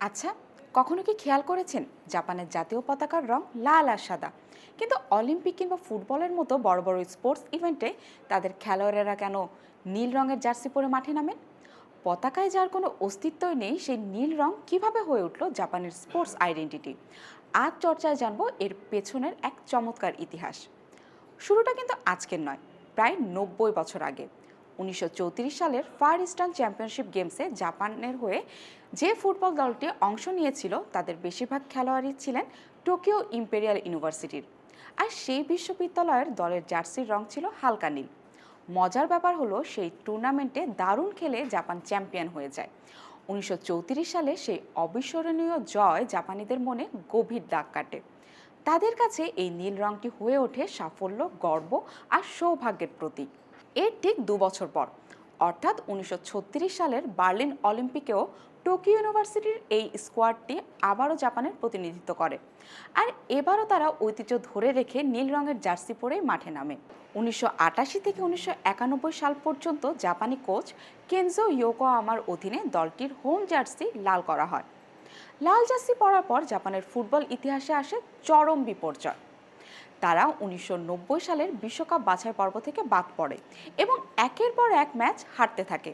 আচ্ছা, কখনো কি খেয়াল করেছেন জাপানের জাতীয় পতাকার রং লাল আর সাদা, কিন্তু অলিম্পিক কিংবা ফুটবলের মতো বড় বড় স্পোর্টস ইভেন্টে তাদের খেলোয়াড়েরা কেন নীল রঙের জার্সি পরে মাঠে নামেন? পতাকায় যার কোনো অস্তিত্বই নেই, সেই নীল রং কিভাবে হয়ে উঠল জাপানের স্পোর্টস আইডেন্টিটি? আজ চর্চায় জানবো এর পেছনের এক চমৎকার ইতিহাস। শুরুটা কিন্তু আজকের নয়, প্রায় ৯০ বছর আগে ১৯৩৪ সালের ফার ইস্টার্ন চ্যাম্পিয়নশিপ গেমসে জাপানের হয়ে যে ফুটবল দলটি অংশ নিয়েছিল তাদের বেশিরভাগ খেলোয়াড়ই ছিলেন টোকিও ইম্পেরিয়াল ইউনিভার্সিটির। আর সেই বিশ্ববিদ্যালয়ের দলের জার্সির রং ছিল হালকা নীল। মজার ব্যাপার হলো, সেই টুর্নামেন্টে দারুণ খেলে জাপান চ্যাম্পিয়ন হয়ে যায়। ১৯৩৪ সালে সেই অবিস্মরণীয় জয় জাপানিদের মনে গভীর দাগ কাটে। তাদের কাছে এই নীল রংটি হয়ে ওঠে সাফল্য, গর্ব আর সৌভাগ্যের প্রতীক। এর ঠিক ২ বছর পর, অর্থাৎ ১৯৩৬ সালের বার্লিন অলিম্পিকেও টোকিও ইউনিভার্সিটির এই স্কোয়াডটি আবারও জাপানের প্রতিনিধিত্ব করে। আর এবারও তারা ঐতিহ্য ধরে রেখে নীল রঙের জার্সি পরেই মাঠে নামে। ১৯৮৮ থেকে ১৯৯১ সাল পর্যন্ত জাপানি কোচ কেনজো ইয়োকোয়ামার অধীনে দলটির হোম জার্সি লাল করা হয়। লাল জার্সি পরার পর জাপানের ফুটবল ইতিহাসে আসে চরম বিপর্যয়। তারা ১৯৯০ সালের বিশ্বকাপ বাছাই পর্ব থেকে বাদ পড়ে এবং একের পর এক ম্যাচ হারতে থাকে।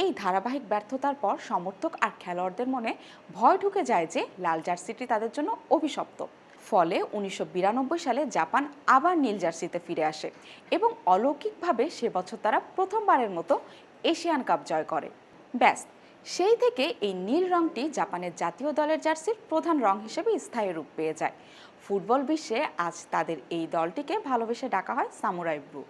এই ধারাবাহিক ব্যর্থতার পর সমর্থক আর খেলোয়াড়দের মনে ভয় ঢুকে যায় যে লাল জার্সিটি তাদের জন্য অভিশপ্ত। ফলে ১৯৯২ সালে জাপান আবার নীল জার্সিতে ফিরে আসে এবং অলৌকিকভাবে সে বছর তারা প্রথমবারের মতো এশিয়ান কাপ জয় করে। ব্যাস, সেই থেকে এই নীল রংটি জাপানের জাতীয় দলের জার্সির প্রধান রং হিসেবে স্থায়ী রূপ পেয়ে যায়। ফুটবল বিশ্বে আজ তাদের এই দলটিকে ভালোবেসে ডাকা হয় সামুরাই ব্লু।